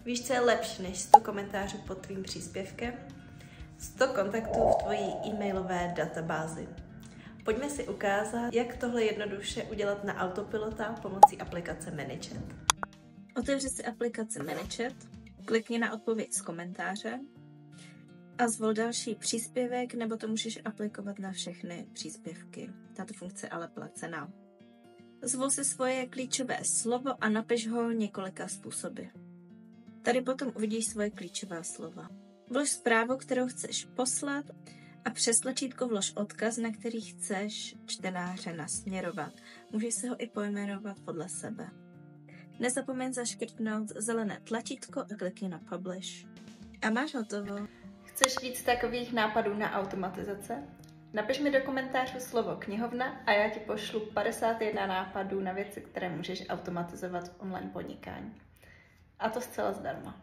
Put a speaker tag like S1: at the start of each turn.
S1: Víš, co je lepší než 100 komentářů pod tvým příspěvkem? 100 kontaktů v tvojí e-mailové databázi. Pojďme si ukázat, jak tohle jednoduše udělat na autopilota pomocí aplikace ManyChat. Otevři si aplikaci ManyChat, klikni na odpověď z komentáře a zvol další příspěvek, nebo to můžeš aplikovat na všechny příspěvky. Tato funkce je ale placená. Zvol si svoje klíčové slovo a napiš ho několika způsoby. Tady potom uvidíš svoje klíčová slova. Vlož zprávu, kterou chceš poslat a přes tlačítko vlož odkaz, na který chceš čtenáře nasměrovat. Můžeš si ho i pojmenovat podle sebe. Nezapomeň zaškrtnout zelené tlačítko a klikni na Publish. A máš hotovo. Chceš víc takových nápadů na automatizace? Napiš mi do komentářů slovo knihovna a já ti pošlu 51 nápadů na věci, které můžeš automatizovat v online podnikání. A to zcela zdarma.